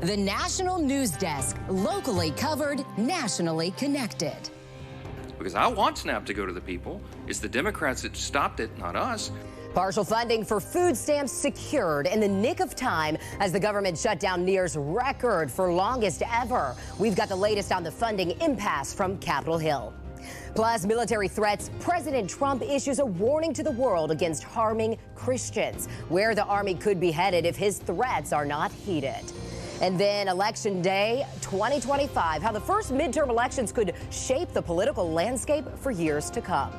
The National News Desk, locally covered, nationally connected. Because I want SNAP to go to the people. It's the Democrats that stopped it, not us. Partial funding for food stamps secured in the nick of time as the government shutdown nears record for longest ever. We've got the latest on the funding impasse from Capitol Hill. Plus, military threats. President Trump issues a warning to the world against harming Christians, where the army could be headed if his threats are not heeded. And then Election Day 2025, how the first midterm elections could shape the political landscape for years to come.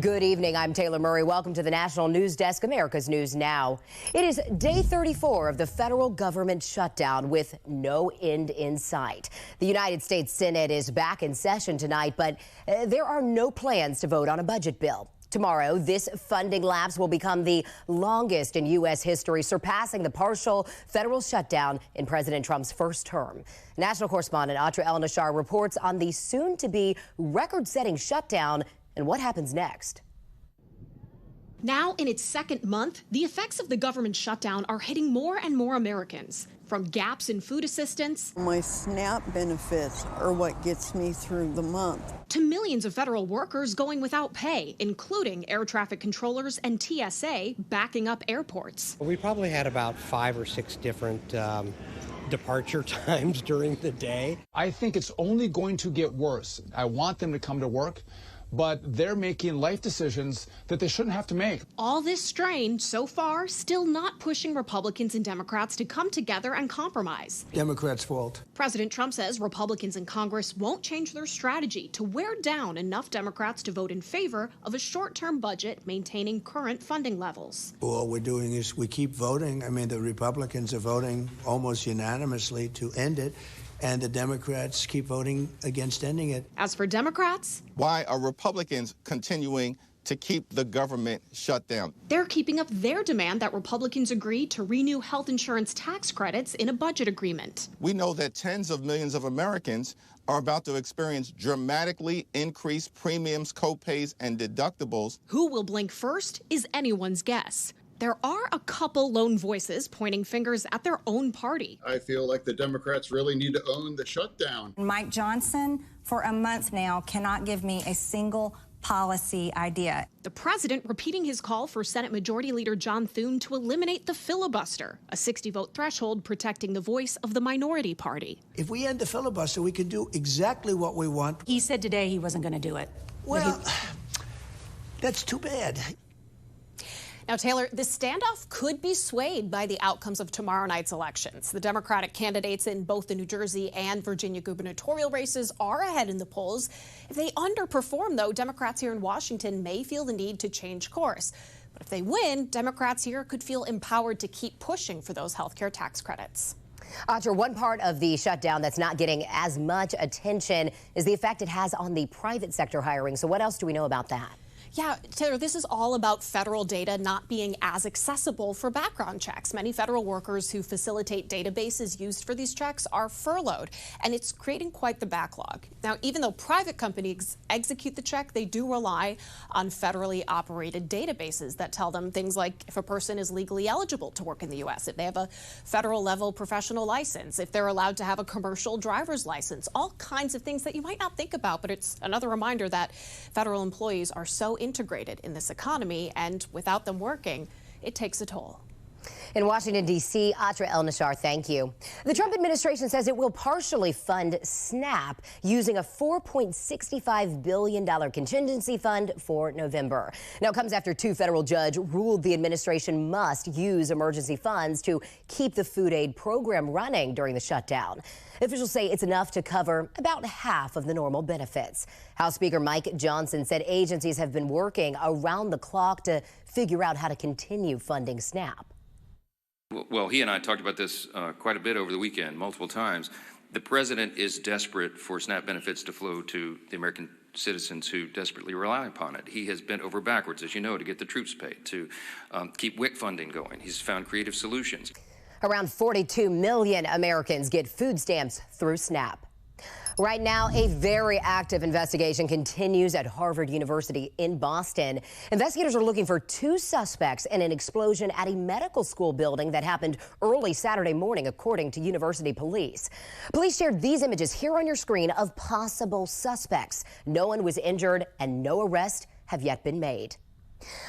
Good evening. I'm Taylor Murray. Welcome to the National News Desk, America's News Now. It is day 34 of the federal government shutdown with no end in sight. The United States Senate is back in session tonight, but there are no plans to vote on a budget bill. Tomorrow, this funding lapse will become the longest in U.S. history, surpassing the partial federal shutdown in President Trump's first term. National correspondent Atra El-Nashar reports on the soon-to-be record-setting shutdown and what happens next. Now, in its second month, the effects of the government shutdown are hitting more and more Americans. From gaps in food assistance, my SNAP benefits are what gets me through the month, to millions of federal workers going without pay, including air traffic controllers and TSA backing up airports. We probably had about 5 or 6 different departure times during the day. I think it's only going to get worse. I want them to come to work, but they're making life decisions that they shouldn't have to make. All this strain, so far, still not pushing Republicans and Democrats to come together and compromise. Democrats' fault. President Trump says Republicans in Congress won't change their strategy to wear down enough Democrats to vote in favor of a short-term budget maintaining current funding levels. All we're doing is we keep voting. I mean, the Republicans are voting almost unanimously to end it, and the Democrats keep voting against ending it. As for Democrats, why are Republicans continuing to keep the government shut down? They're keeping up their demand that Republicans agree to renew health insurance tax credits in a budget agreement. We know that tens of millions of Americans are about to experience dramatically increased premiums, co-pays, and deductibles. Who will blink first is anyone's guess. There are a couple lone voices pointing fingers at their own party. I feel like the Democrats really need to own the shutdown. Mike Johnson, for a month now, cannot give me a single policy idea. The president repeating his call for Senate Majority Leader John Thune to eliminate the filibuster, a 60-vote threshold protecting the voice of the minority party. If we end the filibuster, we can do exactly what we want. He said today he wasn't going to do it. Well, that's too bad. Now, Taylor, this standoff could be swayed by the outcomes of tomorrow night's elections. The Democratic candidates in both the New Jersey and Virginia gubernatorial races are ahead in the polls. If they underperform, though, Democrats here in Washington may feel the need to change course. But if they win, Democrats here could feel empowered to keep pushing for those health care tax credits. Atra, one part of the shutdown that's not getting as much attention is the effect it has on the private sector hiring. So what else do we know about that? Yeah, Taylor, this is all about federal data not being as accessible for background checks. Many federal workers who facilitate databases used for these checks are furloughed, and it's creating quite the backlog. Now, even though private companies execute the check, they do rely on federally operated databases that tell them things like if a person is legally eligible to work in the U.S., if they have a federal level professional license, if they're allowed to have a commercial driver's license, all kinds of things that you might not think about. But it's another reminder that federal employees are so integrated in this economy, and without them working, it takes a toll. In Washington, D.C., Atra El-Nashar, thank you. The Trump administration says it will partially fund SNAP using a $4.65 billion contingency fund for November. Now, it comes after 2 federal judges ruled the administration must use emergency funds to keep the food aid program running during the shutdown. Officials say it's enough to cover about half of the normal benefits. House Speaker Mike Johnson said agencies have been working around the clock to figure out how to continue funding SNAP. Well, he and I talked about this quite a bit over the weekend, multiple times. The president is desperate for SNAP benefits to flow to the American citizens who desperately rely upon it. He has bent over backwards, as you know, to get the troops paid, to keep WIC funding going. He's found creative solutions. Around 42 million Americans get food stamps through SNAP. Right now, a very active investigation continues at Harvard University in Boston. Investigators are looking for 2 suspects in an explosion at a medical school building that happened early Saturday morning, according to university police. Police shared these images here on your screen of possible suspects. No one was injured and no arrests have yet been made.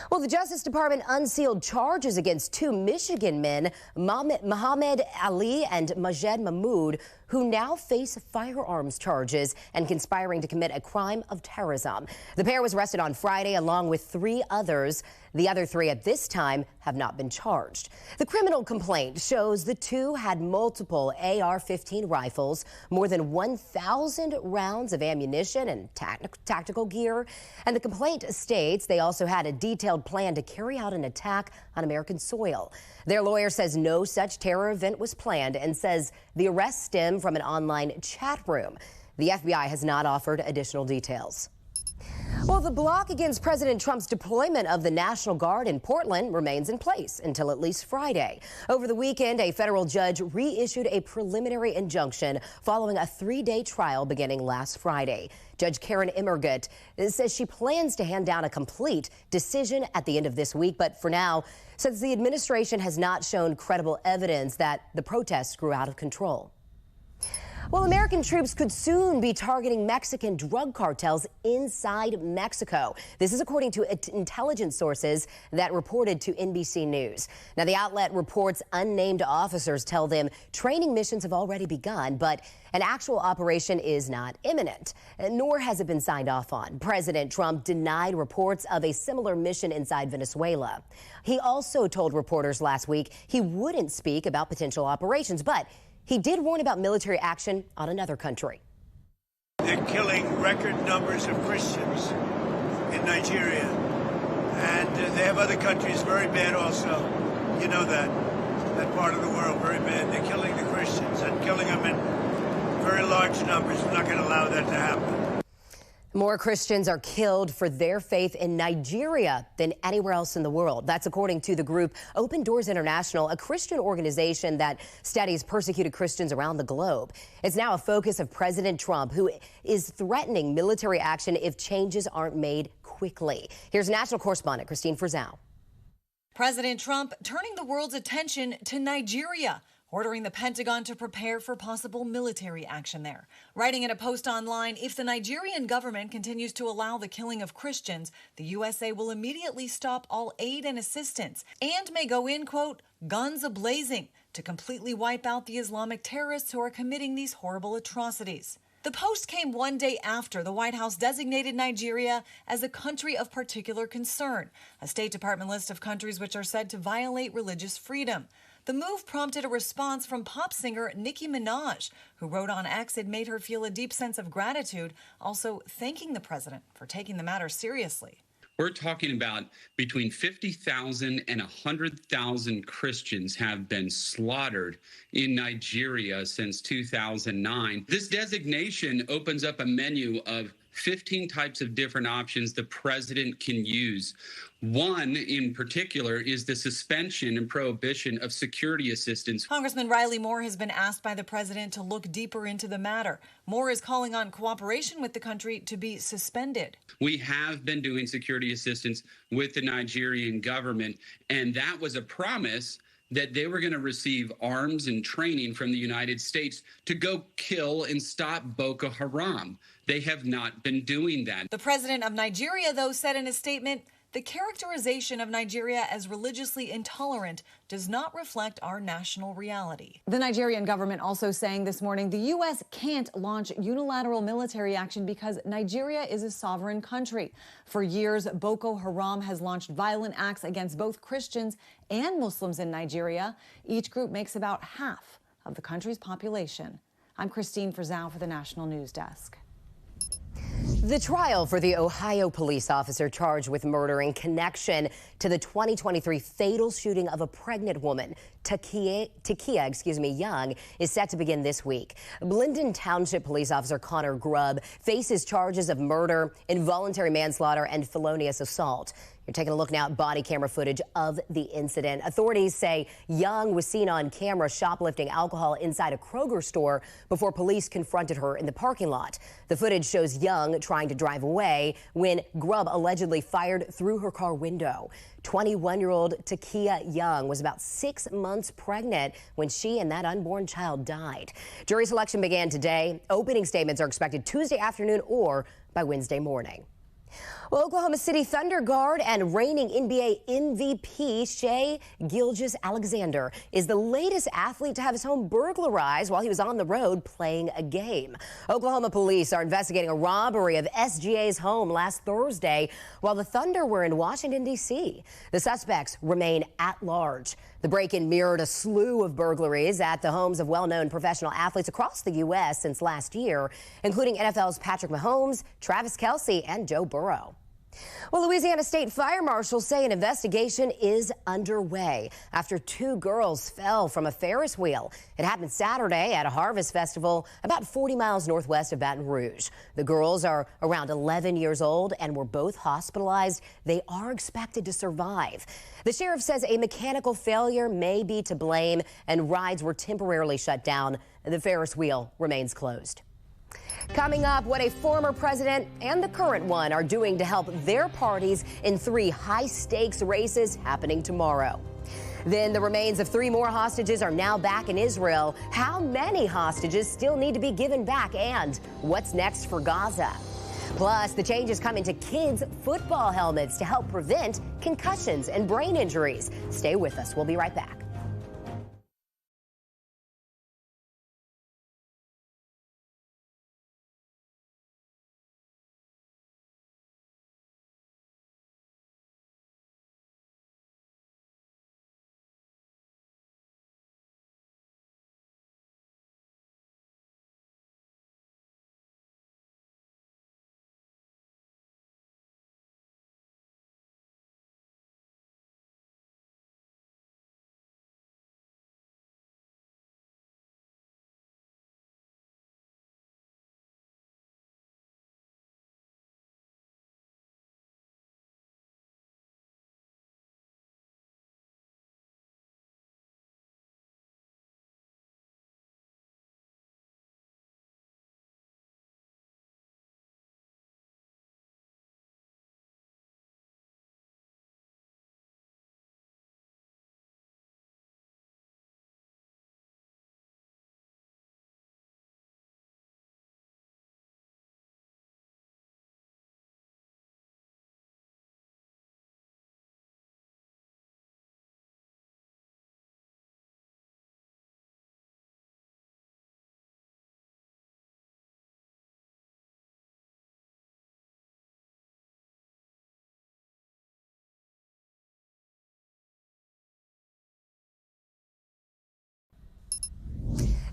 Well, the Justice Department unsealed charges against 2 Michigan men, Muhammad Ali and Majed Mahmoud, who now face firearms charges and conspiring to commit a crime of terrorism. The pair was arrested on Friday along with 3 others. The other 3 at this time have not been charged. The criminal complaint shows the 2 had multiple AR-15 rifles, more than 1,000 rounds of ammunition and tactical gear. And the complaint states they also had a detailed plan to carry out an attack on American soil. Their lawyer says no such terror event was planned and says the arrests stem from an online chat room. The FBI has not offered additional details. Well, the block against President Trump's deployment of the National Guard in Portland remains in place until at least Friday. Over the weekend, a federal judge reissued a preliminary injunction following a 3-day trial beginning last Friday. Judge Karen Immergut says she plans to hand down a complete decision at the end of this week, but for now, says the administration has not shown credible evidence that the protests grew out of control. Well, American troops could soon be targeting Mexican drug cartels inside Mexico. This is according to intelligence sources that reported to NBC News. Now, the outlet reports unnamed officers tell them training missions have already begun, but an actual operation is not imminent, nor has it been signed off on. President Trump denied reports of a similar mission inside Venezuela. He also told reporters last week he wouldn't speak about potential operations, but he did warn about military action on another country. They're killing record numbers of Christians in Nigeria. And they have other countries very bad also. You know that part of the world very bad. They're killing the Christians and killing them in very large numbers. We're not going to allow that to happen. More Christians are killed for their faith in Nigeria than anywhere else in the world. That's according to the group Open Doors International, a Christian organization that studies persecuted Christians around the globe. It's now a focus of President Trump, who is threatening military action if changes aren't made quickly. Here's national correspondent Christine Frizzell. President Trump turning the world's attention to Nigeria, ordering the Pentagon to prepare for possible military action there. Writing in a post online, if the Nigerian government continues to allow the killing of Christians, the USA will immediately stop all aid and assistance and may go in, quote, guns a-blazing to completely wipe out the Islamic terrorists who are committing these horrible atrocities. The post came one day after the White House designated Nigeria as a country of particular concern, a State Department list of countries which are said to violate religious freedom. The move prompted a response from pop singer Nicki Minaj, who wrote on X it made her feel a deep sense of gratitude, also thanking the president for taking the matter seriously. We're talking about between 50,000 and 100,000 Christians have been slaughtered in Nigeria since 2009. This designation opens up a menu of 15 types of different options the president can use. One in particular is the suspension and prohibition of security assistance. Congressman Riley Moore has been asked by the president to look deeper into the matter. Moore is calling on cooperation with the country to be suspended. We have been doing security assistance with the Nigerian government, and that was a promise that they were going to receive arms and training from the United States to go kill and stop Boko Haram. They have not been doing that. The president of Nigeria, though, said in a statement, the characterization of Nigeria as religiously intolerant does not reflect our national reality. The Nigerian government also saying this morning the U.S. can't launch unilateral military action because Nigeria is a sovereign country. For years, Boko Haram has launched violent acts against both Christians and Muslims in Nigeria. Each group makes about half of the country's population. I'm Christine Frizzell for the National News Desk. The trial for the Ohio police officer charged with murder in connection to the 2023 fatal shooting of a pregnant woman, Takia Young, is set to begin this week. Blendon Township police officer Connor Grubb faces charges of murder, involuntary manslaughter, and felonious assault. You're taking a look now at body camera footage of the incident. Authorities say Young was seen on camera shoplifting alcohol inside a Kroger store before police confronted her in the parking lot. The footage shows Young trying to drive away when Grubb allegedly fired through her car window. 21-year-old Takia Young was about 6 months pregnant when she and that unborn child died. Jury selection began today. Opening statements are expected Tuesday afternoon or by Wednesday morning. Well, Oklahoma City Thunder guard and reigning NBA MVP Shai Gilgeous-Alexander is the latest athlete to have his home burglarized while he was on the road playing a game. Oklahoma police are investigating a robbery of SGA's home last Thursday while the Thunder were in Washington, D.C. The suspects remain at large. The break-in mirrored a slew of burglaries at the homes of well-known professional athletes across the U.S. since last year, including NFL's Patrick Mahomes, Travis Kelce, and Joe Burrow. Well, Louisiana State fire marshals say an investigation is underway after 2 girls fell from a Ferris wheel. It happened Saturday at a harvest festival about 40 miles northwest of Baton Rouge. The girls are around 11 years old and were both hospitalized. They are expected to survive. The sheriff says a mechanical failure may be to blame and rides were temporarily shut down. The Ferris wheel remains closed. Coming up, what a former president and the current one are doing to help their parties in 3 high-stakes races happening tomorrow. Then the remains of 3 more hostages are now back in Israel. How many hostages still need to be given back, and what's next for Gaza? Plus, the changes coming to kids' football helmets to help prevent concussions and brain injuries. Stay with us. We'll be right back.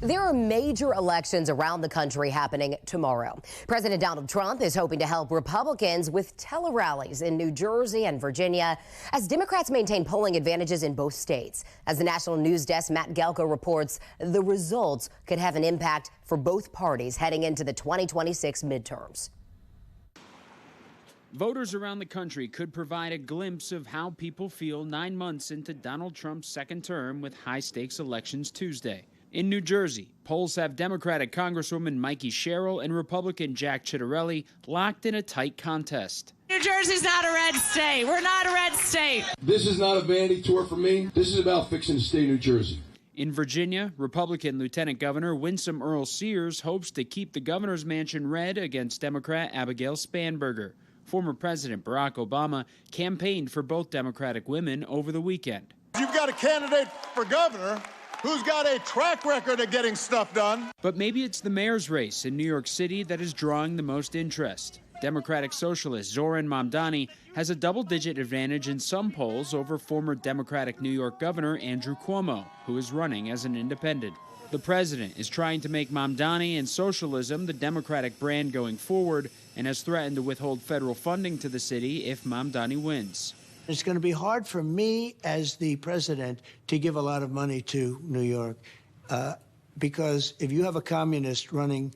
There are major elections around the country happening tomorrow. President Donald Trump is hoping to help Republicans with tele-rallies in New Jersey and Virginia as Democrats maintain polling advantages in both states. As the National News Desk Matt Gelko reports, the results could have an impact for both parties heading into the 2026 midterms. Voters around the country could provide a glimpse of how people feel 9 months into Donald Trump's second term with high-stakes elections Tuesday. In New Jersey, polls have Democratic Congresswoman Mikey Sherrill and Republican Jack Ciattarelli locked in a tight contest. New Jersey's not a red state. We're not a red state. This is not a vanity tour for me. This is about fixing the state of New Jersey. In Virginia, Republican Lieutenant Governor Winsome Earl-Sears hopes to keep the governor's mansion red against Democrat Abigail Spanberger. Former President Barack Obama campaigned for both Democratic women over the weekend. You've got a candidate for governor who's got a track record of getting stuff done. But maybe it's the mayor's race in New York City that is drawing the most interest. Democratic socialist Zoran Mamdani has a double-digit advantage in some polls over former Democratic New York Governor Andrew Cuomo, who is running as an independent. The president is trying to make Mamdani and socialism the Democratic brand going forward and has threatened to withhold federal funding to the city if Mamdani wins. It's going to be hard for me as the president to give a lot of money to New York because if you have a communist running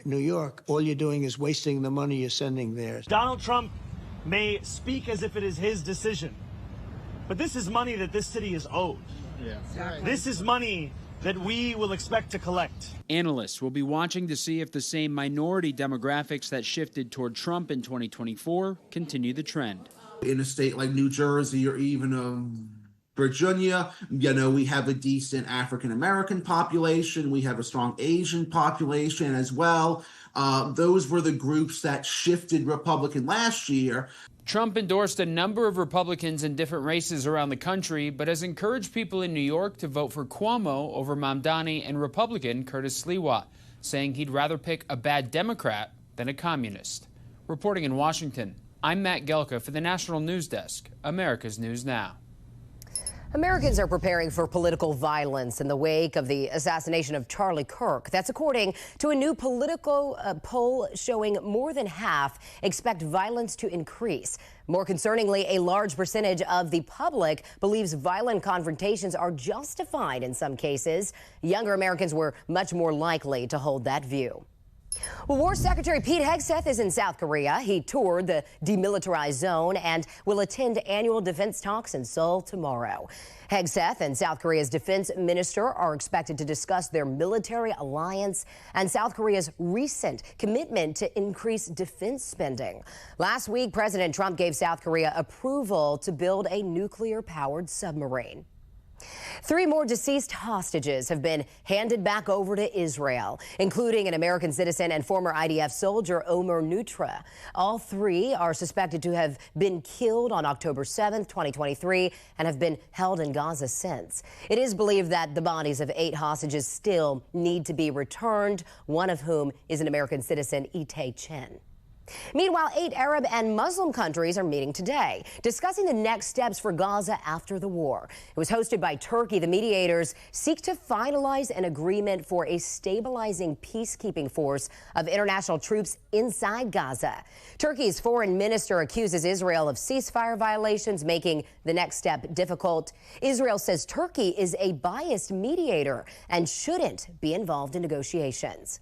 New York, all you're doing is wasting the money you're sending there. Donald Trump may speak as if it is his decision. But this is money that this city is owed. Yeah. Exactly. This is money that we will expect to collect. Analysts will be watching to see if the same minority demographics that shifted toward Trump in 2024 continue the trend. In a state like New Jersey or even Virginia, we have a decent African-American population. We have a strong Asian population as well. Those were the groups that shifted Republican last year. Trump endorsed a number of Republicans in different races around the country, but has encouraged people in New York to vote for Cuomo over Mamdani and Republican Curtis Sliwa, saying he'd rather pick a bad Democrat than a communist. Reporting in Washington, I'm Matt Gelka for the National News Desk, America's News Now. Americans are preparing for political violence in the wake of the assassination of Charlie Kirk. That's according to a new political poll showing more than half expect violence to increase. More concerningly, a large percentage of the public believes violent confrontations are justified in some cases. Younger Americans were much more likely to hold that view. Well, War Secretary Pete Hegseth is in South Korea. He toured the demilitarized zone and will attend annual defense talks in Seoul tomorrow. Hegseth and South Korea's defense minister are expected to discuss their military alliance and South Korea's recent commitment to increase defense spending. Last week, President Trump gave South Korea approval to build a nuclear-powered submarine. 3 more deceased hostages have been handed back over to Israel, including an American citizen and former IDF soldier Omer Nutra. All 3 are suspected to have been killed on October 7th, 2023, and have been held in Gaza since. It is believed that the bodies of 8 hostages still need to be returned, one of whom is an American citizen, Itae Chen. Meanwhile, 8 Arab and Muslim countries are meeting today, discussing the next steps for Gaza after the war. It was hosted by Turkey. The mediators seek to finalize an agreement for a stabilizing peacekeeping force of international troops inside Gaza. Turkey's foreign minister accuses Israel of ceasefire violations, making the next step difficult. Israel says Turkey is a biased mediator and shouldn't be involved in negotiations.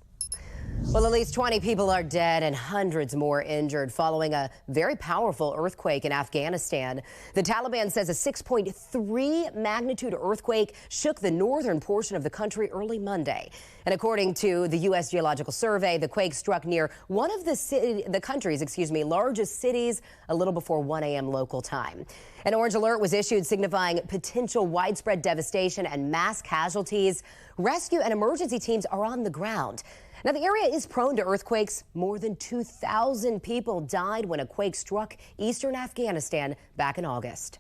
Well, at least 20 people are dead and hundreds more injured following a very powerful earthquake in Afghanistan. The Taliban says a 6.3 magnitude earthquake shook the northern portion of the country early Monday. And according to the U.S. Geological Survey, the quake struck near one of the country's largest cities a little before 1 a.m. local time. An orange alert was issued signifying potential widespread devastation and mass casualties. Rescue and emergency teams are on the ground. Now, the area is prone to earthquakes. More than 2,000 people died when a quake struck eastern Afghanistan back in August.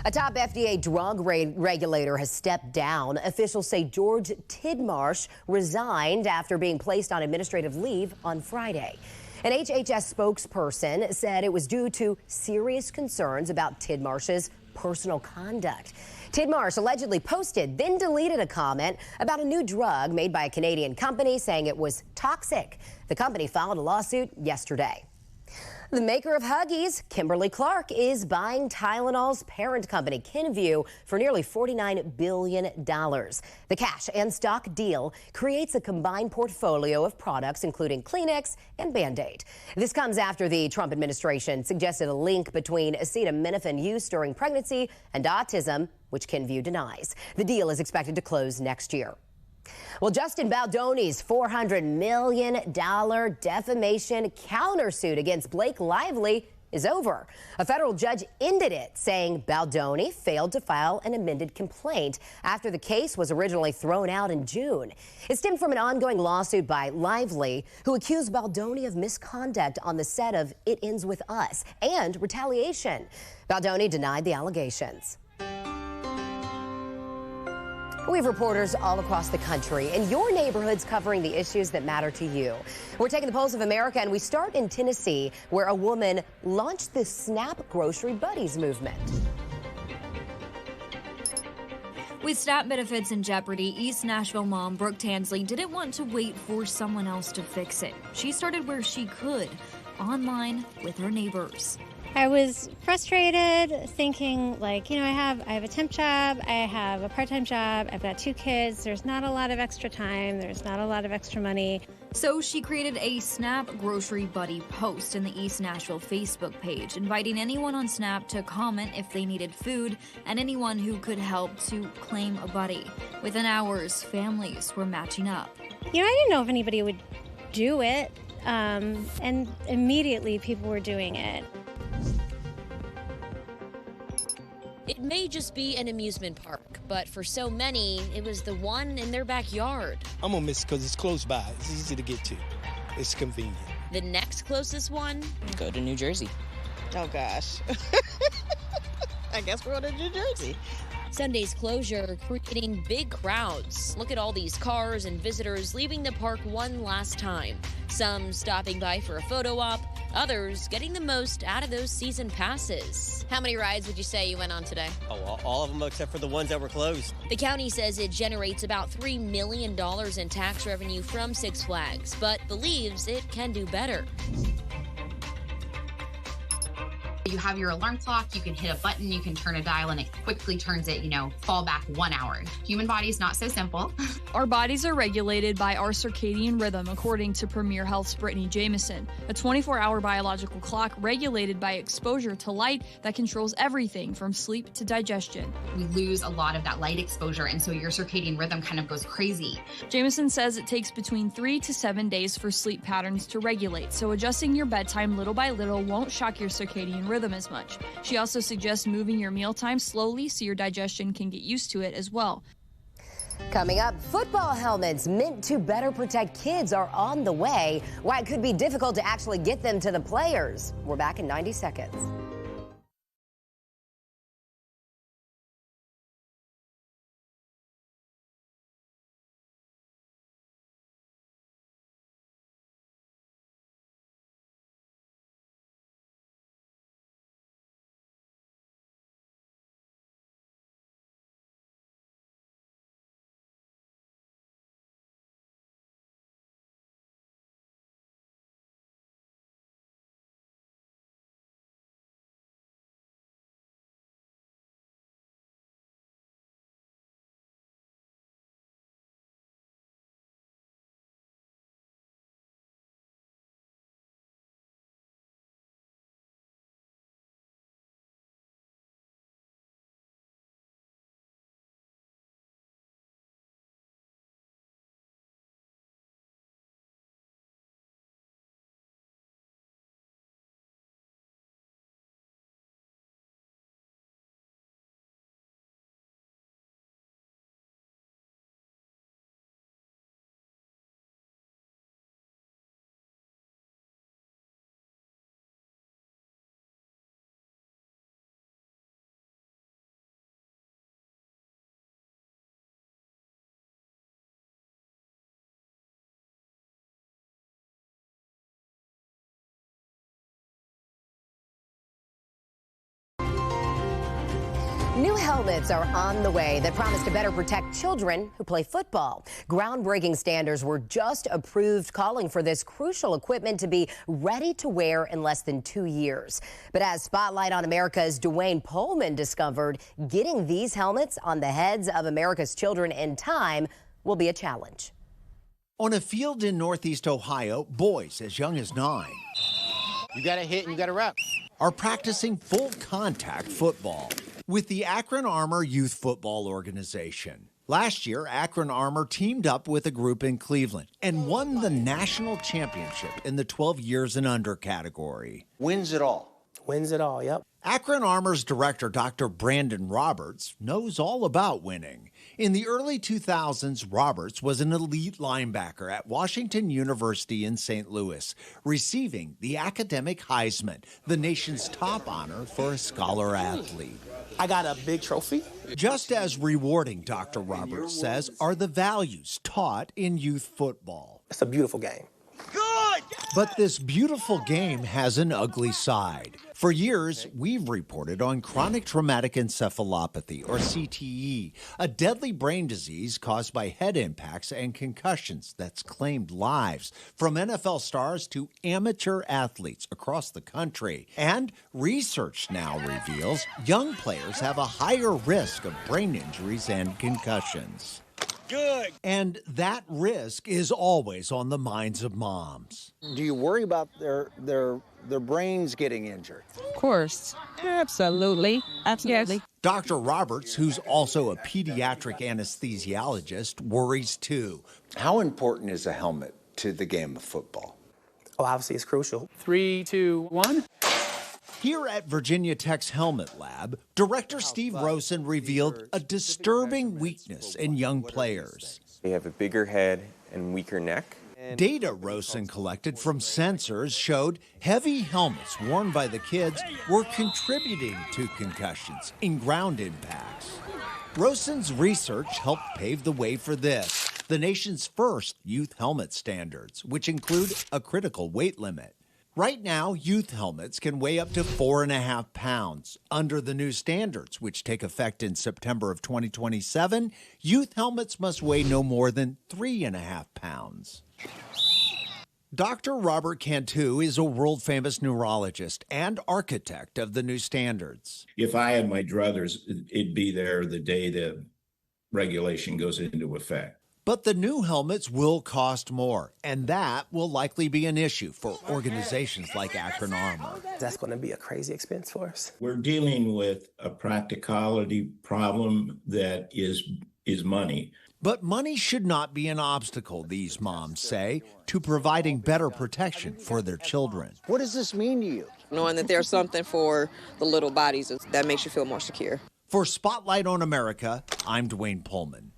A top FDA drug regulator has stepped down. Officials say George Tidmarsh resigned after being placed on administrative leave on Friday. An HHS spokesperson said it was due to serious concerns about Tidmarsh's personal conduct. Tidmarsh allegedly posted, then deleted a comment about a new drug made by a Canadian company saying it was toxic. The company filed a lawsuit yesterday. The maker of Huggies, Kimberly-Clark, is buying Tylenol's parent company, Kenvue, for nearly $49 billion. The cash and stock deal creates a combined portfolio of products, including Kleenex and Band-Aid. This comes after the Trump administration suggested a link between acetaminophen use during pregnancy and autism, which Kenvue denies. The deal is expected to close next year. Well, Justin Baldoni's $400 million defamation countersuit against Blake Lively is over. A federal judge ended it, saying Baldoni failed to file an amended complaint after the case was originally thrown out in June. It stemmed from an ongoing lawsuit by Lively, who accused Baldoni of misconduct on the set of It Ends With Us and retaliation. Baldoni denied the allegations. We have reporters all across the country in your neighborhoods covering the issues that matter to you. We're taking the pulse of America, and we start in Tennessee, where a woman launched the SNAP Grocery Buddies movement. With SNAP benefits in jeopardy, East Nashville mom Brooke Tansley didn't want to wait for someone else to fix it. She started where she could, online with her neighbors. I was frustrated, thinking I have a temp job, I have a part-time job, I've got 2 kids, there's not a lot of extra time, there's not a lot of extra money. So she created a Snap Grocery Buddy post in the East Nashville Facebook page, inviting anyone on Snap to comment if they needed food and anyone who could help to claim a buddy. Within hours, families were matching up. You know, I didn't know if anybody would do it, and immediately people were doing it. It may just be an amusement park, but for so many, it was the one in their backyard. I'm gonna miss it because it's close by. It's easy to get to. It's convenient. The next closest one? Go to New Jersey. Oh, gosh. I guess we're going to New Jersey. Sunday's closure creating big crowds. Look at all these cars and visitors leaving the park one last time. Some stopping by for a photo op, others getting the most out of those season passes. How many rides would you say you went on today? Oh, all of them except for the ones that were closed. The county says it generates about $3 million in tax revenue from Six Flags, but believes it can do better. You have your alarm clock, you can hit a button, you can turn a dial, and it quickly turns it, fall back 1 hour. Human body's not so simple. Our bodies are regulated by our circadian rhythm, according to Premier Health's Brittany Jamieson, a 24-hour biological clock regulated by exposure to light that controls everything from sleep to digestion. We lose a lot of that light exposure, and so your circadian rhythm kind of goes crazy. Jamieson says it takes between 3 to 7 days for sleep patterns to regulate, so adjusting your bedtime little by little won't shock your circadian rhythm as much. She also suggests moving your mealtime slowly so your digestion can get used to it as well. Coming up, football helmets meant to better protect kids are on the way. Why it could be difficult to actually get them to the players. We're back in 90 seconds. New helmets are on the way that promise to better protect children who play football. Groundbreaking standards were just approved, calling for this crucial equipment to be ready to wear in less than 2 years. But as Spotlight on America's Dwayne Pohlman discovered, getting these helmets on the heads of America's children in time will be a challenge. On a field in Northeast Ohio, boys as young as 9. You got to hit and you got to rep. Are practicing full contact football with the Akron Armor Youth Football Organization. Last year, Akron Armor teamed up with a group in Cleveland and won the national championship in the 12 years and under category. Wins it all. Wins it all, yep. Akron Armor's director, Dr. Brandon Roberts, knows all about winning. In the early 2000s, Roberts was an elite linebacker at Washington University in St. Louis, receiving the academic Heisman, the nation's top honor for a scholar athlete. I got a big trophy. Just as rewarding, Dr. Roberts says, are the values taught in youth football. It's a beautiful game. Good! But this beautiful game has an ugly side. For years, we've reported on chronic traumatic encephalopathy, or CTE, a deadly brain disease caused by head impacts and concussions that's claimed lives, from NFL stars to amateur athletes across the country. And research now reveals young players have a higher risk of brain injuries and concussions. Good. And that risk is always on the minds of moms. Do you worry about their brains getting injured? Of course. Absolutely. Absolutely. Yes. Dr. Roberts, who's also a pediatric anesthesiologist, worries too. How important is a helmet to the game of football? Oh, obviously it's crucial. 3, 2, 1. Here at Virginia Tech's Helmet Lab, Director Steve Rosen revealed a disturbing weakness in young players. They have a bigger head and weaker neck. Data Rosen collected from sensors showed heavy helmets worn by the kids were contributing to concussions in ground impacts. Rosen's research helped pave the way for this, the nation's first youth helmet standards, which include a critical weight limit. Right now, youth helmets can weigh up to 4.5 pounds. Under the new standards, which take effect in September of 2027, youth helmets must weigh no more than 3.5 pounds. Dr. Robert Cantu is a world-famous neurologist and architect of the new standards. If I had my druthers, it'd be there the day the regulation goes into effect. But the new helmets will cost more, and that will likely be an issue for organizations like Akron Armor. That's going to be a crazy expense for us. We're dealing with a practicality problem that is money. But money should not be an obstacle, these moms say, to providing better protection for their children. What does this mean to you? Knowing that there's something for the little bodies, that makes you feel more secure. For Spotlight on America, I'm Dwayne Pullman.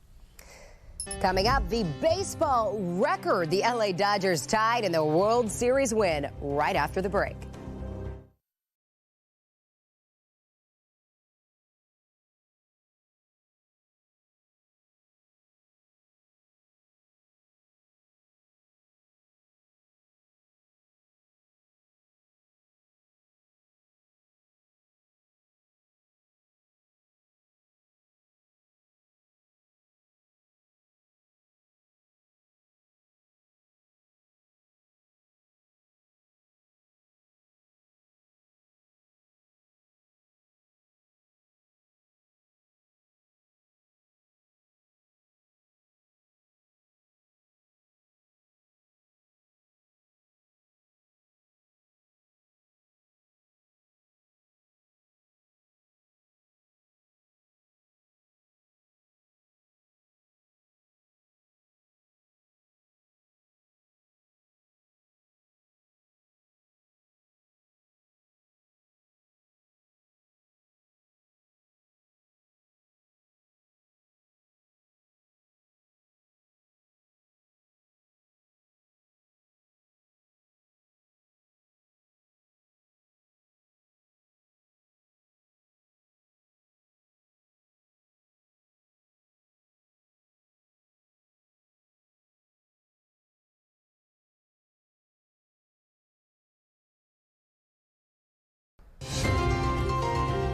Coming up, the baseball record the LA Dodgers tied in the World Series win right after the break.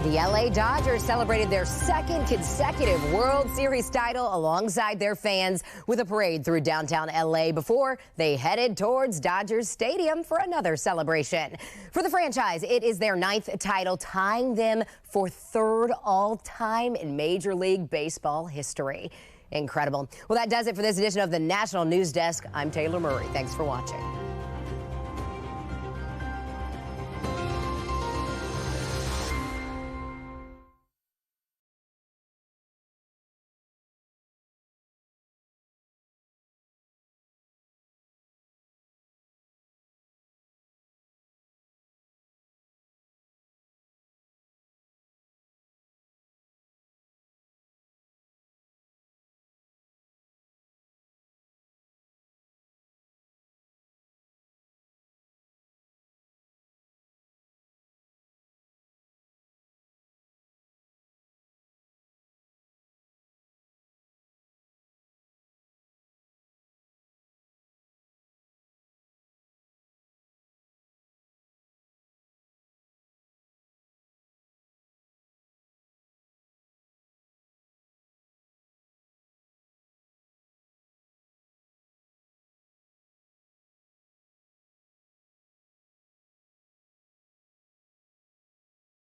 The LA Dodgers celebrated their second consecutive World Series title alongside their fans with a parade through downtown LA before they headed towards Dodgers Stadium for another celebration. For the franchise, it is their 9th title, tying them for 3rd all-time in Major League Baseball history. Incredible. Well, that does it for this edition of the National News Desk. I'm Taylor Murray. Thanks for watching.